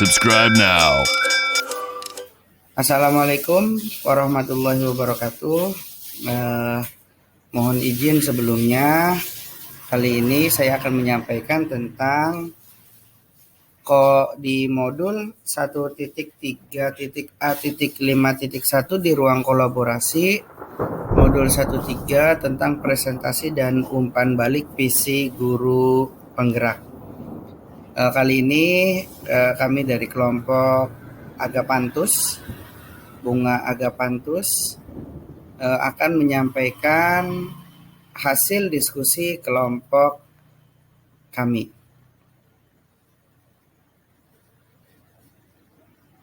Subscribe now. Assalamualaikum warahmatullahi wabarakatuh. Mohon izin sebelumnya, kali ini saya akan menyampaikan tentang di modul 1.3.A.5.1 di ruang kolaborasi, modul 1.3 tentang presentasi dan umpan balik visi guru penggerak. Kali ini kami dari kelompok Agapanthus, Bunga Agapanthus, akan menyampaikan hasil diskusi kelompok kami.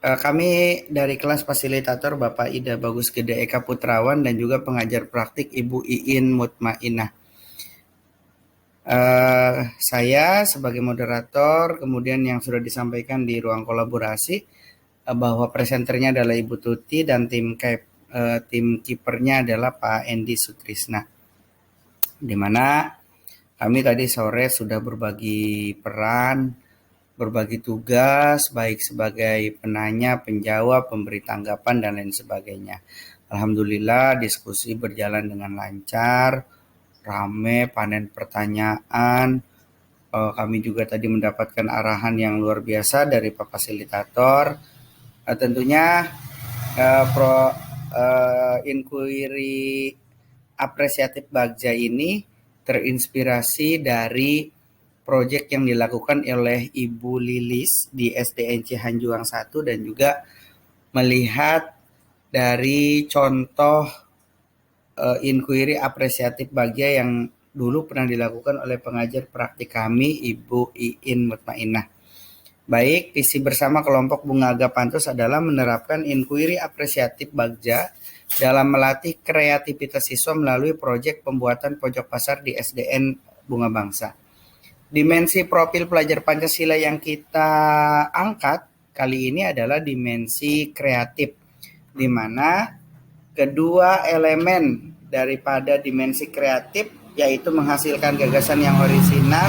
Kami dari kelas fasilitator Bapak Ida Bagus Gede Eka Putrawan dan juga pengajar praktik Ibu Iin Mutmainah. Saya sebagai moderator, kemudian yang sudah disampaikan di ruang kolaborasi bahwa presenternya adalah Ibu Tuti dan tim kipernya adalah Pak Endi Sutrisna. Di mana kami tadi sore sudah berbagi peran, berbagi tugas, baik sebagai penanya, penjawab, pemberi tanggapan, dan lain sebagainya. Alhamdulillah diskusi berjalan dengan lancar, rame, panen pertanyaan. Kami juga tadi mendapatkan arahan yang luar biasa dari Pak Fasilitator. Tentunya inquiry apresiatif Bagja ini terinspirasi dari proyek yang dilakukan oleh Ibu Lilis di SDN Cihanjuang 1 dan juga melihat dari contoh inquiry apresiatif Bagja yang dulu pernah dilakukan oleh pengajar praktik kami, Ibu Iin Mutmainah. Baik, visi bersama kelompok Bunga Agapanthus adalah menerapkan inquiry apresiatif Bagja dalam melatih kreativitas siswa melalui proyek pembuatan pojok pasar di SDN Bunga Bangsa. Dimensi profil pelajar Pancasila yang kita angkat kali ini adalah dimensi kreatif, di mana kedua elemen daripada dimensi kreatif yaitu menghasilkan gagasan yang orisinal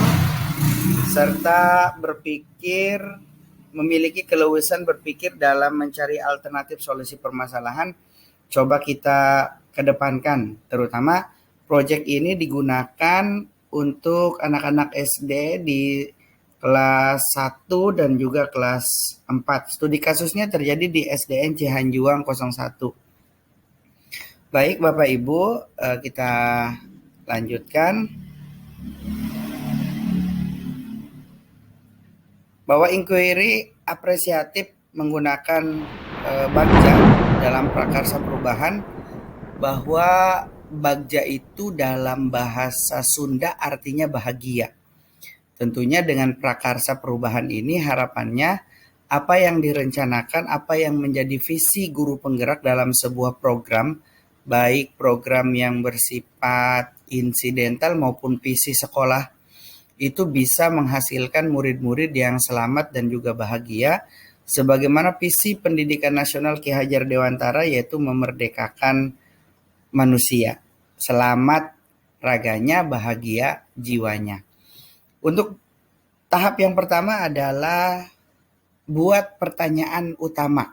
serta berpikir, memiliki keluasan berpikir dalam mencari alternatif solusi permasalahan, coba kita kedepankan. Terutama proyek ini digunakan untuk anak-anak SD di kelas 1 dan juga kelas 4. Studi kasusnya terjadi di SDN Cihanjuang 01. Baik Bapak Ibu, kita lanjutkan. Bahwa inquiry apresiatif menggunakan Bagja dalam prakarsa perubahan, bahwa Bagja itu dalam bahasa Sunda artinya bahagia. Tentunya dengan prakarsa perubahan ini harapannya apa yang direncanakan, apa yang menjadi visi guru penggerak dalam sebuah program, baik program yang bersifat insidental maupun visi sekolah, itu bisa menghasilkan murid-murid yang selamat dan juga bahagia, sebagaimana visi pendidikan nasional Ki Hajar Dewantara yaitu memerdekakan manusia, selamat raganya, bahagia jiwanya. Untuk tahap yang pertama adalah buat pertanyaan utama.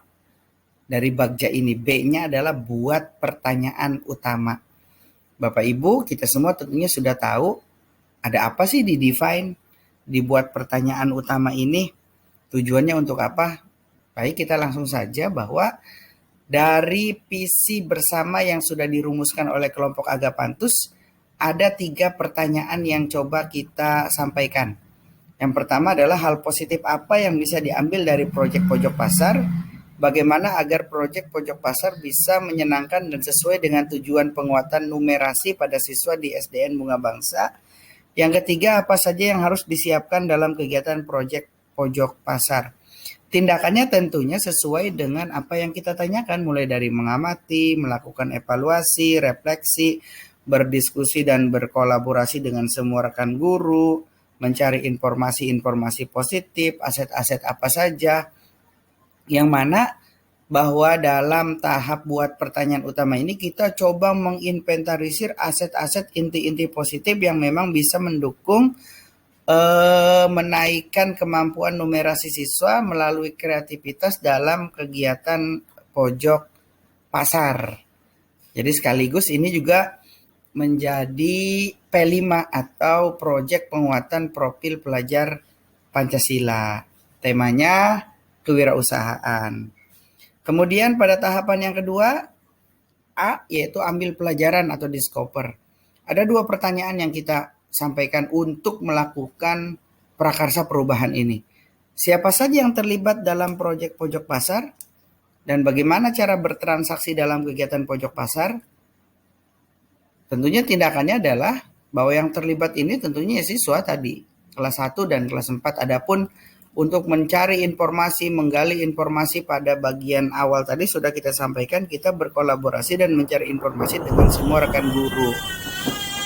Dari Bagja ini, B-nya adalah buat pertanyaan utama. Bapak Ibu, kita semua tentunya sudah tahu ada apa sih di define, dibuat pertanyaan utama ini, tujuannya untuk apa? Baik, kita langsung saja bahwa dari visi bersama yang sudah dirumuskan oleh kelompok Agapanthus, ada 3 pertanyaan yang coba kita sampaikan. Yang pertama adalah hal positif apa yang bisa diambil dari proyek pojok pasar, bagaimana agar proyek pojok pasar bisa menyenangkan dan sesuai dengan tujuan penguatan numerasi pada siswa di SDN Bunga Bangsa. Yang ketiga, apa saja yang harus disiapkan dalam kegiatan proyek pojok pasar. Tindakannya tentunya sesuai dengan apa yang kita tanyakan, mulai dari mengamati, melakukan evaluasi, refleksi, berdiskusi dan berkolaborasi dengan semua rekan guru, mencari informasi-informasi positif, aset-aset apa saja, yang mana bahwa dalam tahap buat pertanyaan utama ini kita coba menginventarisir aset-aset inti-inti positif yang memang bisa mendukung menaikkan kemampuan numerasi siswa melalui kreativitas dalam kegiatan pojok pasar. Jadi sekaligus ini juga menjadi P5 atau Proyek Penguatan Profil Pelajar Pancasila. Temanya kewirausahaan. Kemudian pada tahapan yang kedua, A, yaitu ambil pelajaran atau discover. Ada dua pertanyaan yang kita sampaikan untuk melakukan prakarsa perubahan ini. Siapa saja yang terlibat dalam proyek pojok pasar dan bagaimana cara bertransaksi dalam kegiatan pojok pasar? Tentunya tindakannya adalah bahwa yang terlibat ini tentunya siswa tadi, kelas 1 dan kelas 4. Adapun untuk mencari informasi, menggali informasi pada bagian awal tadi sudah kita sampaikan, kita berkolaborasi dan mencari informasi dengan semua rekan guru.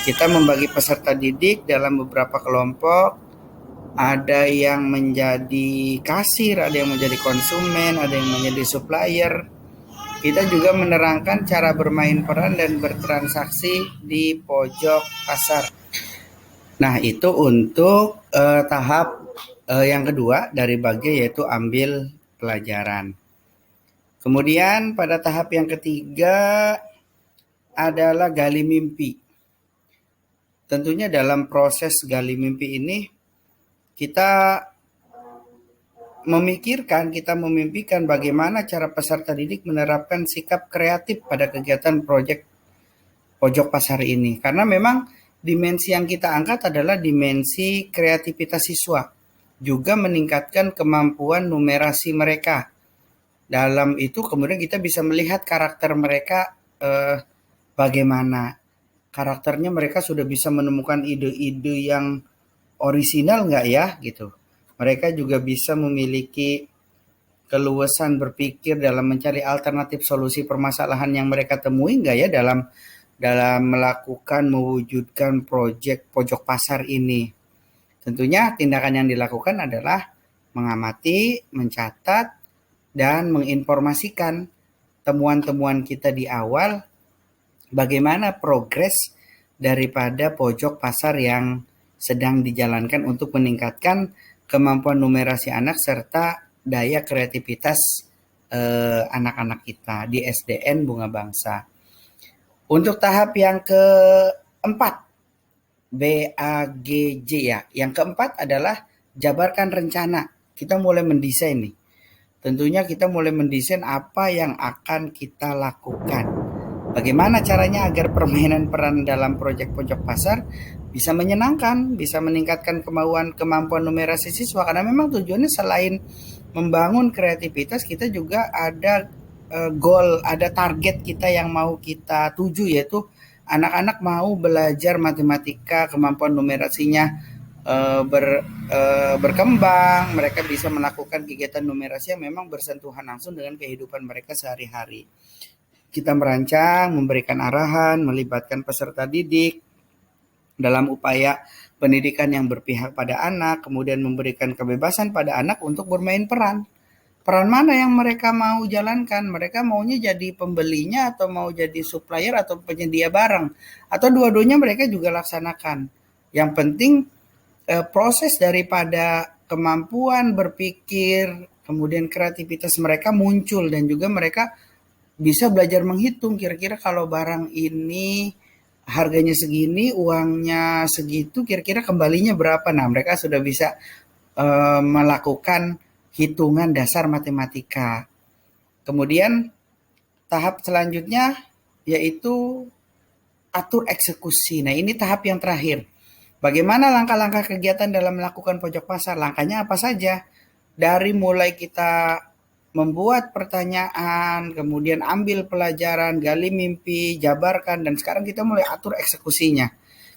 Kita membagi peserta didik dalam beberapa kelompok, ada yang menjadi kasir, ada yang menjadi konsumen, ada yang menjadi supplier. Kita juga menerangkan cara bermain peran dan bertransaksi di pojok pasar. Nah, itu untuk tahap yang kedua dari bagi, yaitu ambil pelajaran. Kemudian pada tahap yang ketiga adalah gali mimpi. Tentunya dalam proses gali mimpi ini kita memimpikan bagaimana cara peserta didik menerapkan sikap kreatif pada kegiatan proyek pojok pasar ini. Karena memang dimensi yang kita angkat adalah dimensi kreativitas siswa, juga meningkatkan kemampuan numerasi mereka. Dalam itu kemudian kita bisa melihat karakter mereka bagaimana. Karakternya mereka sudah bisa menemukan ide-ide yang orisinal nggak ya gitu. Mereka juga bisa memiliki keluasan berpikir dalam mencari alternatif solusi permasalahan yang mereka temui nggak ya dalam mewujudkan proyek pojok pasar ini. Tentunya tindakan yang dilakukan adalah mengamati, mencatat, dan menginformasikan temuan-temuan kita di awal bagaimana progres daripada pojok pasar yang sedang dijalankan untuk meningkatkan kemampuan numerasi anak serta daya kreativitas anak-anak kita di SDN Bunga Bangsa. Untuk tahap yang keempat, BAGJ ya. Yang keempat adalah jabarkan rencana. Kita mulai mendesain nih. Tentunya kita mulai mendesain apa yang akan kita lakukan. Bagaimana caranya agar permainan peran dalam proyek pojok pasar bisa menyenangkan, bisa meningkatkan kemampuan numerasi siswa. Karena memang tujuannya selain membangun kreativitas, kita juga ada goal, ada target kita yang mau kita tuju, yaitu anak-anak mau belajar matematika, kemampuan numerasinya berkembang, mereka bisa melakukan kegiatan numerasi yang memang bersentuhan langsung dengan kehidupan mereka sehari-hari. Kita merancang, memberikan arahan, melibatkan peserta didik dalam upaya pendidikan yang berpihak pada anak, kemudian memberikan kebebasan pada anak untuk bermain peran. Peran mana yang mereka mau jalankan? Mereka maunya jadi pembelinya atau mau jadi supplier atau penyedia barang? Atau dua-duanya mereka juga laksanakan. Yang penting proses daripada kemampuan berpikir, kemudian kreativitas mereka muncul dan juga mereka bisa belajar menghitung kira-kira kalau barang ini harganya segini, uangnya segitu, kira-kira kembalinya berapa. Nah, mereka sudah bisa melakukan hitungan dasar matematika. Kemudian tahap selanjutnya yaitu atur eksekusi. Nah, ini tahap yang terakhir. Bagaimana langkah-langkah kegiatan dalam melakukan pojok pasar? Langkahnya apa saja? Dari mulai kita membuat pertanyaan, kemudian ambil pelajaran, gali mimpi, jabarkan, dan sekarang kita mulai atur eksekusinya.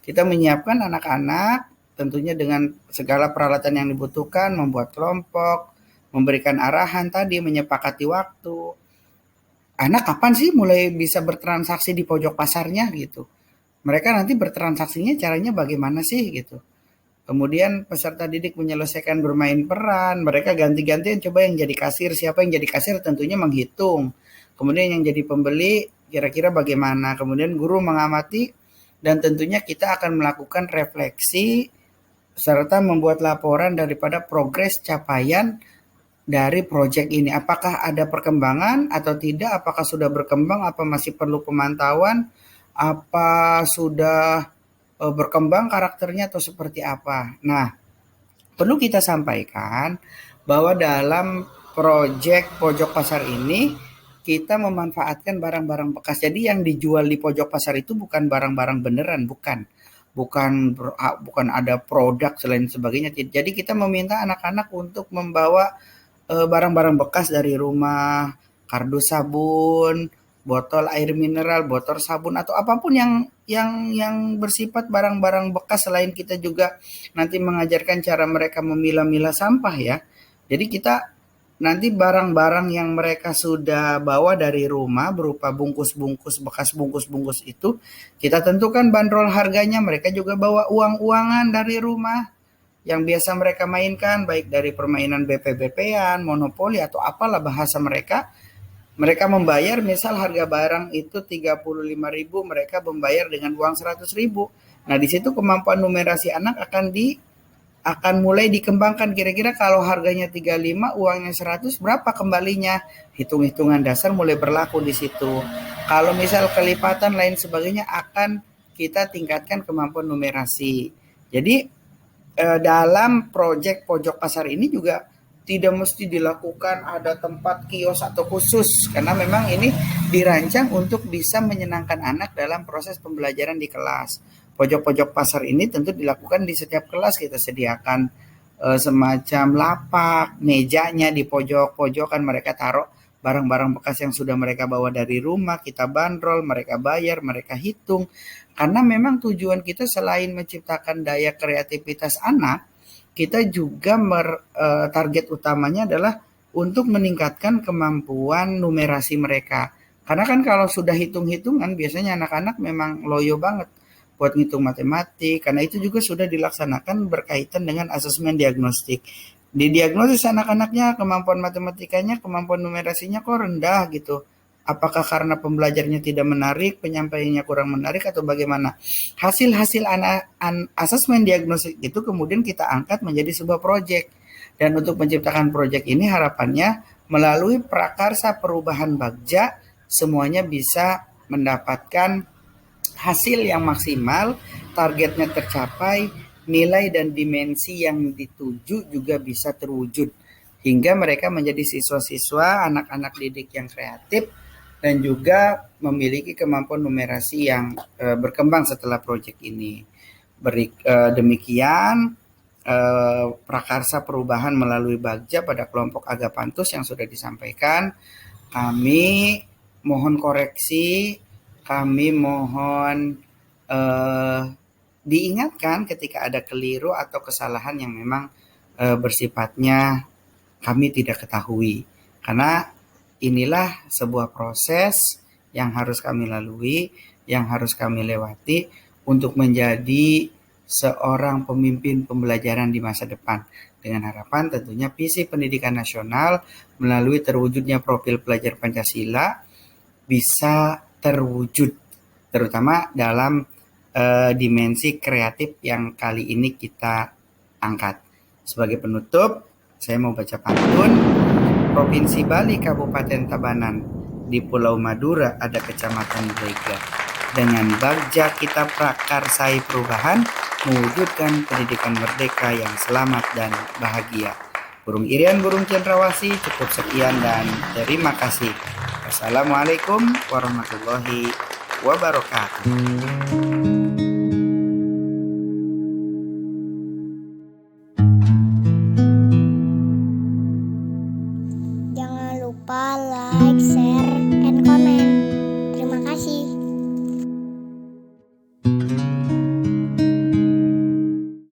Kita menyiapkan anak-anak, tentunya dengan segala peralatan yang dibutuhkan, membuat kelompok, memberikan arahan tadi, menyepakati waktu. Anak kapan sih mulai bisa bertransaksi di pojok pasarnya gitu. Mereka nanti bertransaksinya caranya bagaimana sih gitu. Kemudian peserta didik menyelesaikan bermain peran, mereka ganti-gantian coba yang jadi kasir, siapa yang jadi kasir tentunya menghitung. Kemudian yang jadi pembeli kira-kira bagaimana, kemudian guru mengamati dan tentunya kita akan melakukan refleksi serta membuat laporan daripada progres capaian dari proyek ini. Apakah ada perkembangan atau tidak? Apakah sudah berkembang? Apa masih perlu pemantauan? Apa sudah berkembang karakternya atau seperti apa? Nah, perlu kita sampaikan bahwa dalam proyek pojok pasar ini kita memanfaatkan barang-barang bekas. Jadi yang dijual di pojok pasar itu bukan barang-barang beneran, bukan. Bukan ada produk selain sebagainya. Jadi kita meminta anak-anak untuk membawa barang-barang bekas dari rumah, kardus sabun, botol air mineral, botol sabun atau apapun yang bersifat barang-barang bekas. Selain kita juga nanti mengajarkan cara mereka memilah-milah sampah ya. Jadi kita nanti barang-barang yang mereka sudah bawa dari rumah berupa bungkus-bungkus bekas bungkus-bungkus itu kita tentukan bandrol harganya. Mereka juga bawa uang-uangan dari rumah yang biasa mereka mainkan, baik dari permainan BP-BP-an, monopoli atau apalah bahasa mereka. Mereka membayar misal harga barang itu 35.000, mereka membayar dengan uang 100.000. Nah, di situ kemampuan numerasi anak akan mulai dikembangkan. Kira-kira kalau harganya 35, uangnya 100, berapa kembalinya? Hitung-hitungan dasar mulai berlaku di situ. Kalau misal kelipatan lain sebagainya akan kita tingkatkan kemampuan numerasi. Jadi dalam proyek pojok pasar ini juga tidak mesti dilakukan ada tempat kios atau khusus, karena memang ini dirancang untuk bisa menyenangkan anak dalam proses pembelajaran di kelas. Pojok-pojok pasar ini tentu dilakukan di setiap kelas. Kita sediakan semacam lapak, mejanya di pojok-pojokan mereka taruh barang-barang bekas yang sudah mereka bawa dari rumah, kita bandrol, mereka bayar, mereka hitung. Karena memang tujuan kita selain menciptakan daya kreativitas anak, kita juga target utamanya adalah untuk meningkatkan kemampuan numerasi mereka. Karena kan kalau sudah hitung-hitungan biasanya anak-anak memang loyo banget buat ngitung matematik. Karena itu juga sudah dilaksanakan berkaitan dengan asesmen diagnostik. Di diagnosis anak-anaknya kemampuan matematikanya, kemampuan numerasinya kok rendah gitu. Apakah karena pembelajarnya tidak menarik, penyampaiannya kurang menarik atau bagaimana? Hasil-hasil asesmen diagnostik itu kemudian kita angkat menjadi sebuah proyek. Dan untuk menciptakan proyek ini harapannya melalui prakarsa perubahan Bagja semuanya bisa mendapatkan hasil yang maksimal, targetnya tercapai, nilai dan dimensi yang dituju juga bisa terwujud hingga mereka menjadi siswa-siswa anak-anak didik yang kreatif dan juga memiliki kemampuan numerasi yang berkembang setelah proyek ini. Demikian prakarsa perubahan melalui Bagja pada kelompok Agapantus yang sudah disampaikan. Kami mohon koreksi, kami mohon diingatkan ketika ada keliru atau kesalahan yang memang bersifatnya kami tidak ketahui. Karena inilah sebuah proses yang harus kami lalui, yang harus kami lewati untuk menjadi seorang pemimpin pembelajaran di masa depan. Dengan harapan tentunya visi pendidikan nasional melalui terwujudnya profil pelajar Pancasila bisa terwujud, terutama dalam dimensi kreatif yang kali ini kita angkat. Sebagai penutup, saya mau baca pantun. Provinsi Bali, Kabupaten Tabanan, di Pulau Madura ada Kecamatan Brega. Dengan Bagja kita prakarsai perubahan, mewujudkan pendidikan merdeka yang selamat dan bahagia. Burung Irian, burung cendrawasih, cukup sekian dan terima kasih. Assalamualaikum warahmatullahi wabarakatuh. Jangan lupa like, share,